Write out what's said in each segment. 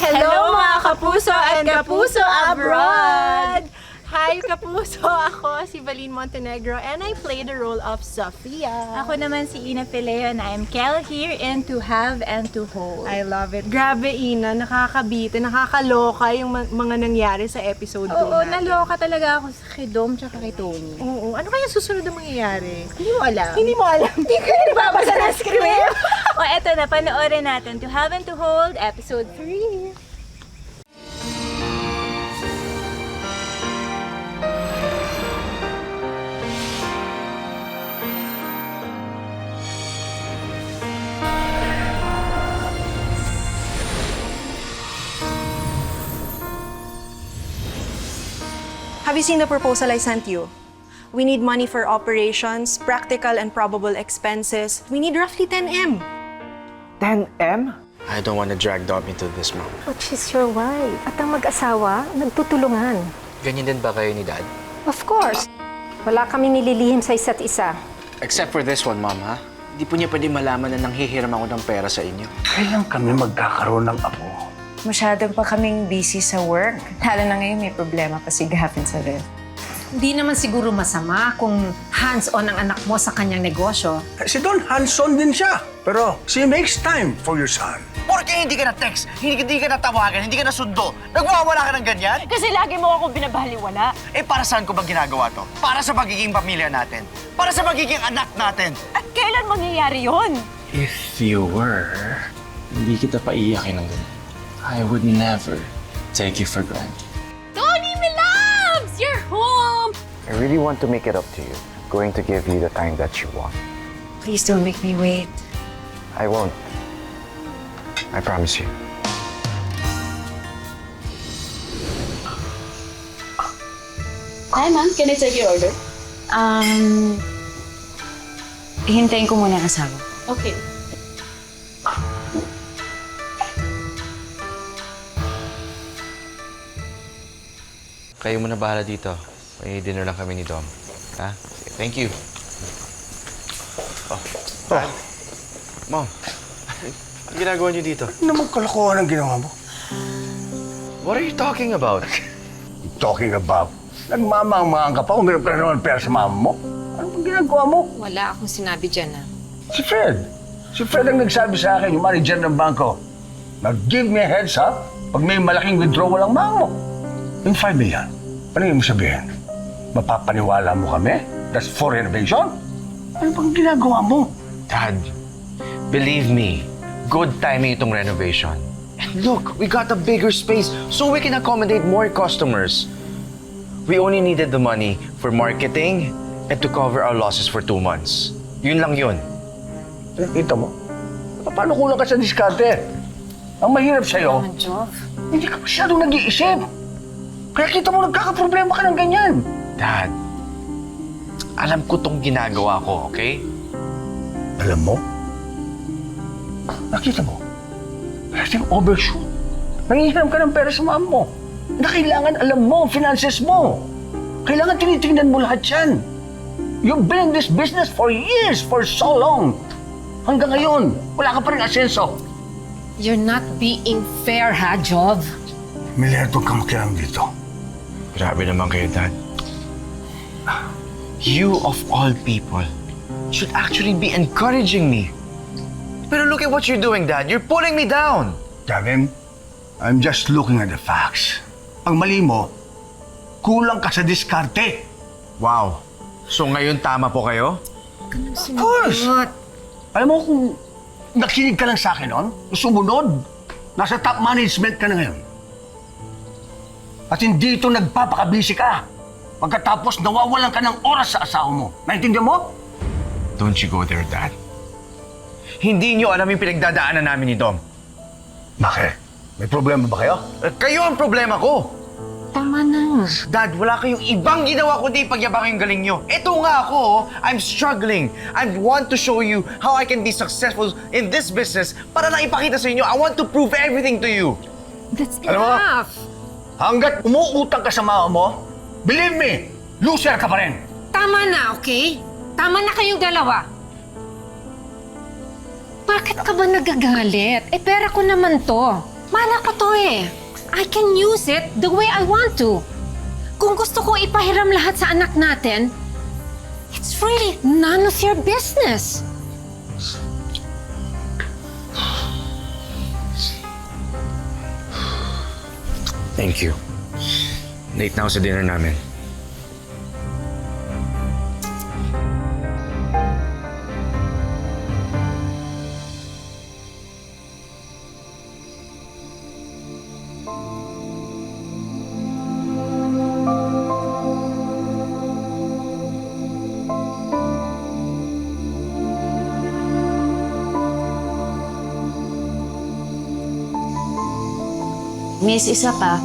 Hello mga kapuso and kapuso abroad! Hi kapuso! Ako si Valine Montenegro and I play the role of Sofia. Ako naman si Ina Fileo and I am Kel here in To Have and To Hold. I love it. Grabe Ina, nakakabitin, nakakaloka yung mga nangyari sa episode 2 Oo, natin. naloka talaga ako kay Dom tsaka kay Tony. Oo, ano kaya susunod na mangyayari? Hindi mo alam. Hindi mo alam. Hindi ko nababasa ng script. O eto na, panoorin natin To Have and To Hold, episode 3. Have you seen the proposal I sent you? We need money for operations, practical and probable expenses. We need roughly 10M. 10M? I don't want to drag Dom into this, Mom. But she's your wife. At ang mag-asawa, nagtutulungan. Ganyan din ba kayo ni Dad? Of course. Wala kami nililihim sa isa't isa. Except for this one, Mom, ha? Hindi po niya pwede malaman na nanghihiram ako ng pera sa inyo. Kailan kami magkakaroon ng apo? Masyadong pa kaming busy sa work. Lalo na ngayon may problema pa si Gavin sa ref. Hindi naman siguro masama kung hands-on ang anak mo sa kanyang negosyo. Si Don hands-on din siya. Pero she makes time for your son. Porque hindi ka na-text, hindi ka na-tawagan, hindi ka na-sundo. Nagwawala ka ng ganyan? Kasi lagi mo akong binabaliwala. Eh, para saan ko ba ginagawa to? Para sa pagiging pamilya natin. Para sa pagiging anak natin. At kailan mangyayari yon? If you were, hindi kita paiyakin ng ganun. I would never take you for granted. Tony, my loves! You're home! I really want to make it up to you. Going to give you the time that you want. Please don't make me wait. I won't. I promise you. Hi, ma'am. Can I take your order? Hintayin ko muna ang asawa. Okay. Kayo muna bahala dito. May dinner lang kami ni Dom. Ha? Thank you. Oh. Dad. Mom. Ano ginagawa niyo dito? Ano namang kalokohan ang ginawa mo? What are you talking about? Talking about, nagmamang-mangang ka pa, umirap ka na naman pera sa mama mo. Ano bang ginagawa mo? Wala akong sinabi dyan, ah. Si Fred. Si Fred ang nagsabi sa akin, yung manager ng bangko. Nag-give me a heads up pag may malaking withdrawal ang mama mo. Yung 5 million, ano yung sabihin? Mapapaniwala mo kami? That's for renovation? Ano bang ginagawa mo? Dad, believe me, good timing itong renovation. And look, we got a bigger space so we can accommodate more customers. We only needed the money for marketing and to cover our losses for 2 months. Yun lang yun. Kita mo? Paano kulang ka sa diskarte? Ang mahirap sa'yo, hindi ka masyadong nag-iisip. Kaya kita mo, nagkakaproblema ka ng ganyan. Dad, alam ko tong ginagawa ko, okay? Alam mo? Nakita mo? Pwedeng overshoot. Nangihiram ka ng pera sa mama mo. Na kailangan alam mo ang finances mo. Kailangan tinitingnan mo lahat yan. You've been in this business for years, for so long. Hanggang ngayon, wala ka pa rin asenso. You're not being fair, ha, Jov? Milyardo kang makialam dito. Grabe naman kayo, Dad. You, of all people, should actually be encouraging me. Pero look at what you're doing, Dad. You're pulling me down. Gavin, I'm just looking at the facts. Ang mali mo, kulang ka sa diskarte. Wow. So ngayon tama po kayo? Of course! Alam mo kung nakinig ka lang sa akin noon, sumunod, nasa top management ka na ngayon. At hindi ito nagpapakabisi ka. Pagkatapos nawawalan ka ng oras sa asawa mo. Naintindihan mo? Don't you go there, Dad. Hindi niyo alam yung pinagdadaanan namin ni Dom. Bakit? May problema ba kayo? Kayo ang problema ko. Tama na. Dad, wala kayong ibang ginawa kundi pagyabang yung galing nyo. Ito nga ako, I'm struggling. I want to show you how I can be successful in this business para lang ipakita sa inyo. I want to prove everything to you. That's Alam mo? enough. Hanggat umuutang ka sa mama mo, believe me, loser ka pa rin. Tama na, okay? Tama na kayong dalawa. Bakit ka ba nagagalit? Eh, pera ko naman to. Malak ko to eh. I can use it the way I want to. Kung gusto kong ipahiram lahat sa anak natin, it's really none of your business. Thank you. Late na ako sa dinner namin. Miss, isa pa.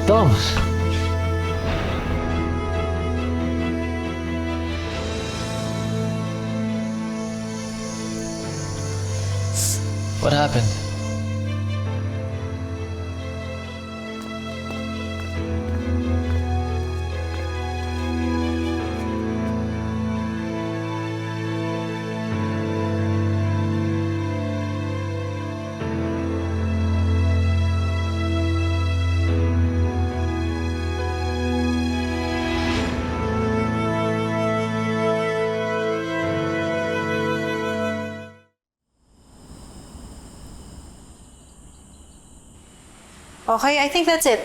Tom! What happened? Okay, I think that's it.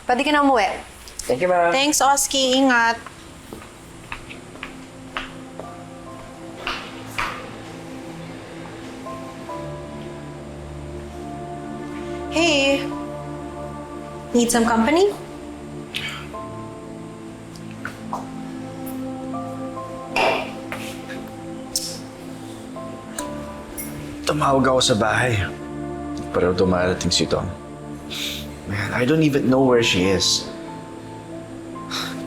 Pwede ka na umuwi. Thank you, ma'am. Thanks, Oski. Ingat. Hey. Need some company? Tumawag ako sa bahay. Pero dumarating si Tom. Man, I don't even know where she is.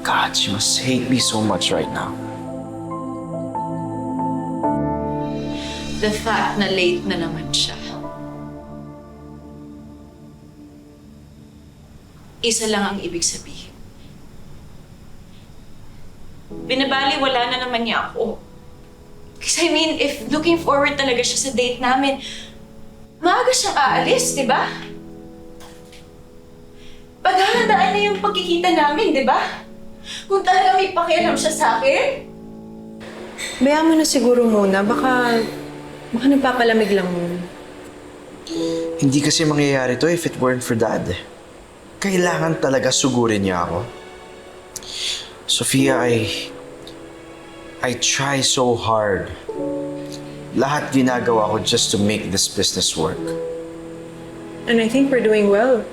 God, she must hate me so much right now. The fact na late na naman siya. Isa lang ang ibig sabihin. Binabaliwala na naman niya ako. Kasi I mean, if looking forward talaga siya sa date namin, maaga siyang aalis, di ba? Paghahandaan na yung pagkikita namin, di ba? Kung talaga may pakialam siya sa akin. Bayaan mo na siguro muna. Baka nagpapalamig lang muna. Hindi kasi mangyayari to if it weren't for Dad. Kailangan talaga sugurin niya ako. Sophia, I try so hard. Lahat ginagawa ko just to make this business work. And I think we're doing well.